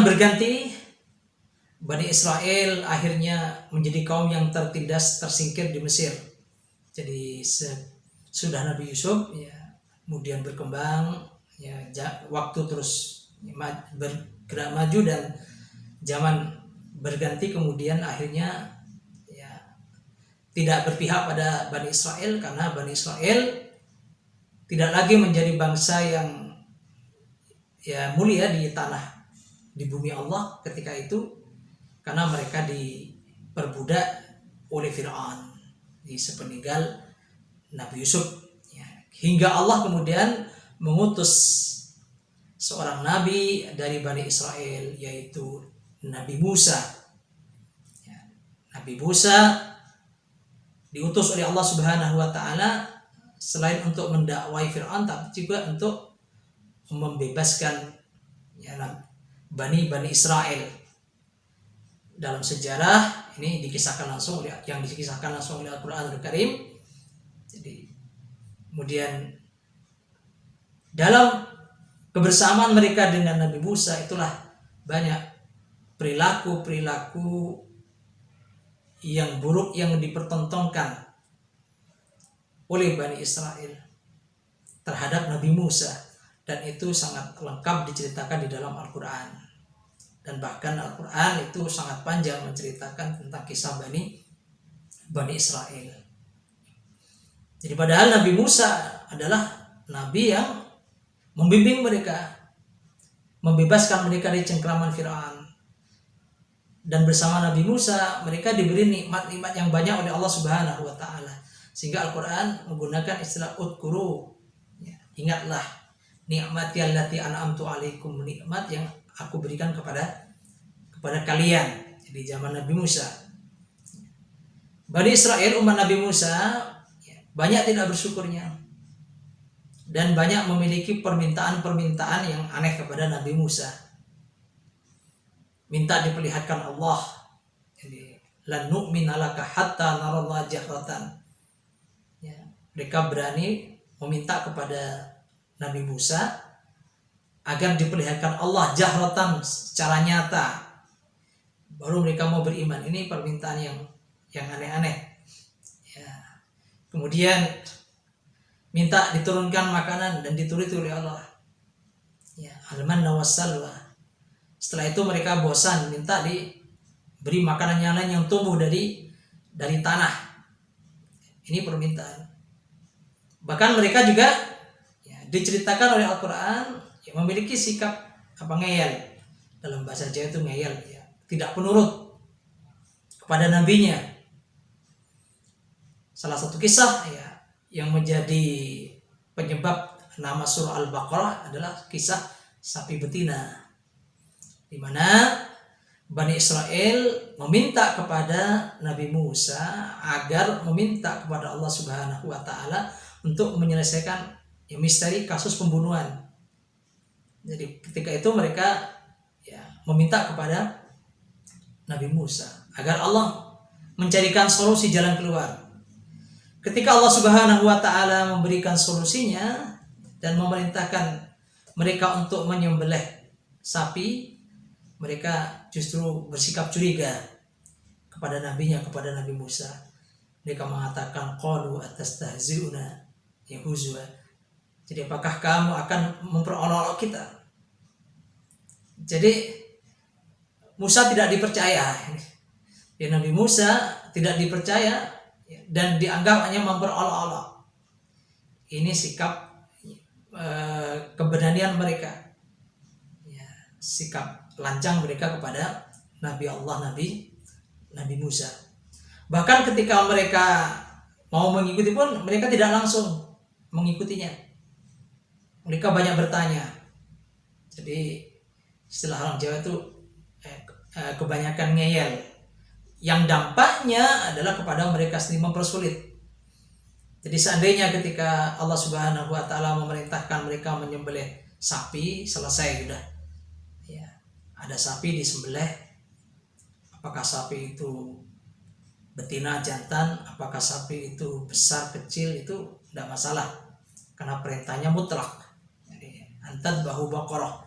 zaman berganti, Bani Israel akhirnya menjadi kaum yang tertindas, tersingkir di Mesir. Jadi sudah Nabi Yusuf ya, kemudian berkembang ya, waktu terus bergerak maju dan zaman berganti, kemudian akhirnya ya tidak berpihak pada Bani Israel, karena Bani Israel tidak lagi menjadi bangsa yang ya mulia di tanah, di bumi Allah ketika itu, karena mereka diperbudak oleh Fir'aun di sepeninggal Nabi Yusuf ya. Hingga Allah kemudian mengutus seorang nabi dari Bani Israel, yaitu Nabi Musa ya. Nabi Musa diutus oleh Allah Subhanahu wa Ta'ala selain untuk mendakwai Fir'aun, tapi juga untuk membebaskan ya, Bani Israel. Dalam sejarah ini dikisahkan langsung oleh Al-Qur'anul Karim. Jadi kemudian dalam kebersamaan mereka dengan Nabi Musa itulah banyak perilaku yang buruk yang dipertontonkan oleh Bani Israel terhadap Nabi Musa, dan itu sangat lengkap diceritakan di dalam Al-Quran. Dan bahkan Al-Quran itu sangat panjang menceritakan tentang kisah Bani Israel. Jadi padahal Nabi Musa adalah Nabi yang membimbing mereka, membebaskan mereka dari cengkraman Fir'aun. Dan bersama Nabi Musa mereka diberi nikmat-nikmat yang banyak oleh Allah Subhanahu wa Ta'ala. Sehingga Al-Quran menggunakan istilah udkuru ya, ingatlah nikmati allati an'amtu alaikum, nikmat yang aku berikan kepada kalian di zaman Nabi Musa. Bani Israel, umat Nabi Musa banyak tidak bersyukurnya dan banyak memiliki permintaan-permintaan yang aneh kepada Nabi Musa. Minta diperlihatkan Allah, jadi lan nu'mina laka hatta narallaha jahratan ya, mereka berani meminta kepada Nabi Musa agar diperlihatkan Allah jahratan, secara nyata, baru mereka mau beriman. Ini permintaan yang aneh-aneh ya. Kemudian minta diturunkan makanan dan dituruti oleh Allah ya, al-manna wassalwa. Setelah itu mereka bosan, minta diberi makanan yang lain yang tumbuh dari tanah. Ini permintaan. Bahkan mereka juga ya, diceritakan oleh Al-Quran ya, memiliki sikap ngeyel. Dalam bahasa Jawa itu ngeyel ya, tidak penurut kepada nabinya. Salah satu kisah ya yang menjadi penyebab nama surah Al-Baqarah adalah kisah sapi betina, di mana Bani Israel meminta kepada Nabi Musa agar meminta kepada Allah Subhanahu wa Ta'ala untuk menyelesaikan ya, misteri kasus pembunuhan. Jadi ketika itu mereka ya, meminta kepada Nabi Musa agar Allah mencarikan solusi jalan keluar. Ketika Allah Subhanahu wa Ta'ala memberikan solusinya dan memerintahkan mereka untuk menyembelih sapi, mereka justru bersikap curiga kepada nabinya, kepada Nabi Musa. Mereka mengatakan qalu atastahzi'una ya huzwa. Jadi apakah kamu akan memperolok-olok kita? Jadi Musa tidak dipercaya. Ya, Nabi Musa tidak dipercaya dan dianggap hanya memperolok-olok. Ini sikap keberanian mereka. Ya, sikap lancang mereka kepada Nabi Allah, Nabi Musa. Bahkan ketika mereka mau mengikuti pun mereka tidak langsung mengikutinya. Mereka banyak bertanya. Jadi istilah orang Jawa itu kebanyakan ngeyel. Yang dampaknya adalah kepada mereka sendiri mempersulit. Jadi seandainya ketika Allah Subhanahu wa Ta'ala memerintahkan mereka menyembelih sapi, selesai sudah. Ya, ada sapi disembelih. Apakah sapi itu betina, jantan, apakah sapi itu besar, kecil, itu tidak masalah. Karena perintahnya mutlak. Jadi antad bahu baqarah.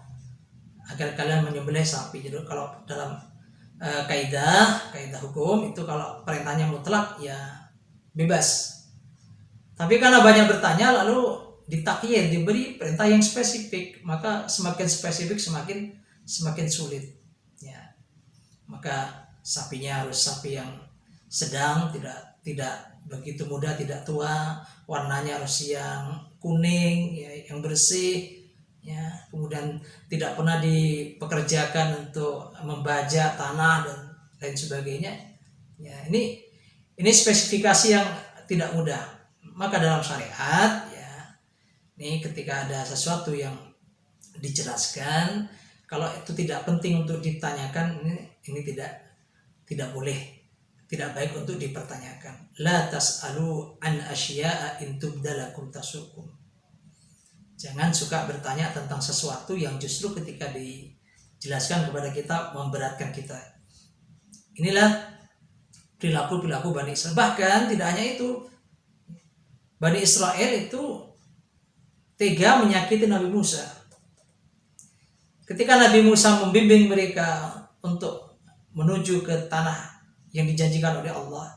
agar kalian menyembelih sapi. Jadi kalau dalam kaidah hukum itu kalau perintahnya mutlak ya bebas. Tapi karena banyak bertanya lalu ditakyid, diberi perintah yang spesifik, maka semakin spesifik semakin sulit. Ya. Maka sapinya harus sapi yang sedang, tidak begitu muda, tidak tua, warnanya harus yang kuning, ya, yang bersih, ya. Kemudian tidak pernah dipekerjakan untuk membajak tanah dan lain sebagainya. Ya, ini spesifikasi yang tidak mudah. Maka dalam syariat, ya, ini ketika ada sesuatu yang dijelaskan, kalau itu tidak penting untuk ditanyakan, ini tidak boleh, tidak baik untuk dipertanyakan. La tas'alu an asya'a in tubdalakum tasukum. Jangan suka bertanya tentang sesuatu yang justru ketika dijelaskan kepada kita memberatkan kita. Inilah perilaku Bani Israel. Bahkan tidak hanya itu, Bani Israel itu tega menyakiti Nabi Musa. Ketika Nabi Musa membimbing mereka untuk menuju ke tanah yang dijanjikan oleh Allah,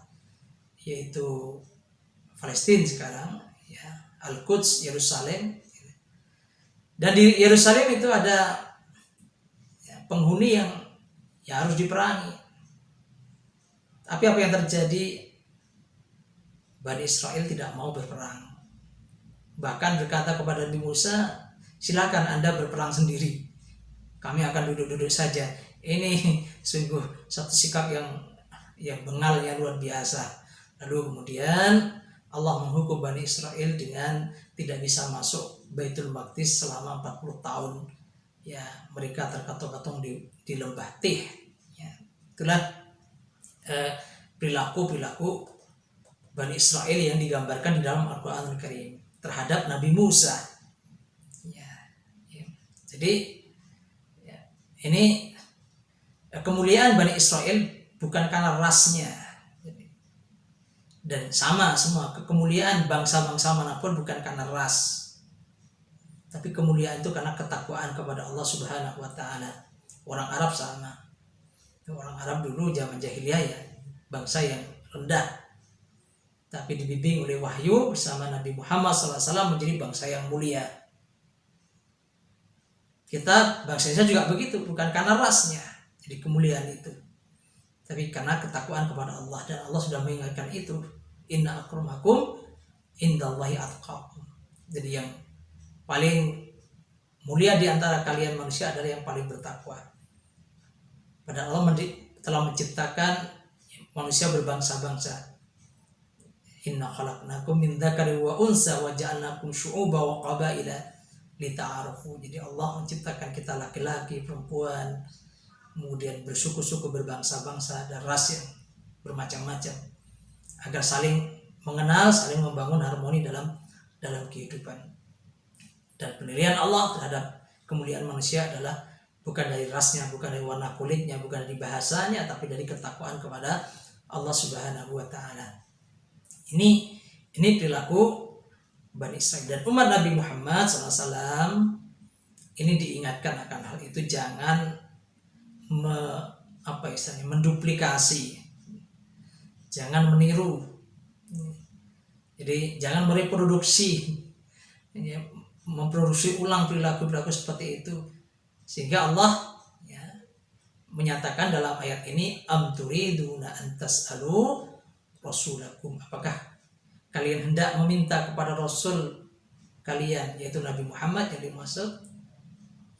yaitu Palestina sekarang, ya, Al-Quds, Yerusalem. Dan di Yerusalem itu ada penghuni yang ya harus diperangi. Tapi apa yang terjadi? Bani Israel tidak mau berperang. Bahkan berkata kepada Nabi Musa, silakan Anda berperang sendiri. Kami akan duduk-duduk saja. Ini sungguh satu sikap yang bengal, yang luar biasa. Lalu kemudian Allah menghukum Bani Israel dengan tidak bisa masuk Baitul Maqdis selama 40 tahun. Ya, mereka terkatung-katung di lembah Tih. Ya, itulah perilaku Bani Israel yang digambarkan di dalam Al-Quranul Karim terhadap Nabi Musa. Ya. Jadi ya, ini kemuliaan Bani Israel bukan karena rasnya, dan sama semua kemuliaan bangsa-bangsa manapun bukan karena ras, tapi kemuliaan itu karena ketakwaan kepada Allah Subhanahu wa Ta'ala. Orang Arab sama, orang Arab dulu zaman jahiliyah ya bangsa yang rendah, tapi dibimbing oleh wahyu bersama Nabi Muhammad SAW menjadi bangsa yang mulia. Kita bangsa Indonesia juga begitu, bukan karena rasnya jadi kemuliaan itu, tapi karena ketakwaan kepada Allah. Dan Allah sudah mengingatkan itu, inna akramakum indallahi atqakum. Jadi yang paling mulia di antara kalian manusia adalah yang paling bertakwa. Padahal Allah telah menciptakan manusia berbangsa-bangsa. Inna khalaqnakum min dzakari wa unsa wa ja'alnakum syu'uba wa qabaila lita'arafu. Jadi Allah menciptakan kita laki-laki, perempuan, kemudian bersuku-suku, berbangsa-bangsa dan ras yang bermacam-macam agar saling mengenal, saling membangun harmoni dalam kehidupan. Dan penilaian Allah terhadap kemuliaan manusia adalah bukan dari rasnya, bukan dari warna kulitnya, bukan dari bahasanya, tapi dari ketakwaan kepada Allah Subhanahu wa Ta'ala. Ini perilaku Bani Israil. Dan umat Nabi Muhammad SAW ini diingatkan akan hal itu. Jangan menduplikasi, jangan meniru. Jadi jangan mereproduksi, memproduksi ulang perilaku seperti itu. Sehingga Allah menyatakan dalam ayat ini, am turiduna an tas'alu rasulakum, apakah kalian hendak meminta kepada rasul kalian, yaitu Nabi Muhammad yang dimaksud,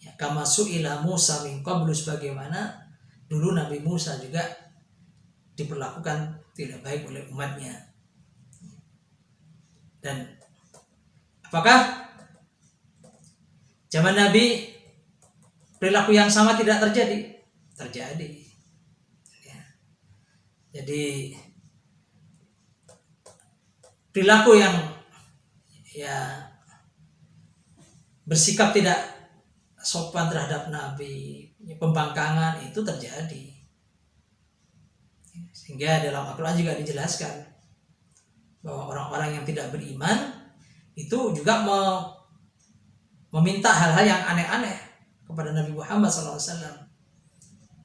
ya, kama su'ila Musa min qablu, sebagaimana dulu Nabi Musa juga diperlakukan tidak baik oleh umatnya. Dan apakah zaman Nabi perilaku yang sama tidak terjadi? Terjadi. Ya. Jadi perilaku yang bersikap tidak sopan terhadap Nabi, pembangkangan, itu terjadi. Sehingga dalam Al-Quran juga dijelaskan bahwa orang-orang yang tidak beriman itu juga meminta hal-hal yang aneh-aneh. kepada Nabi Muhammad SAW.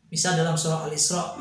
Misal dalam surah Al-Isra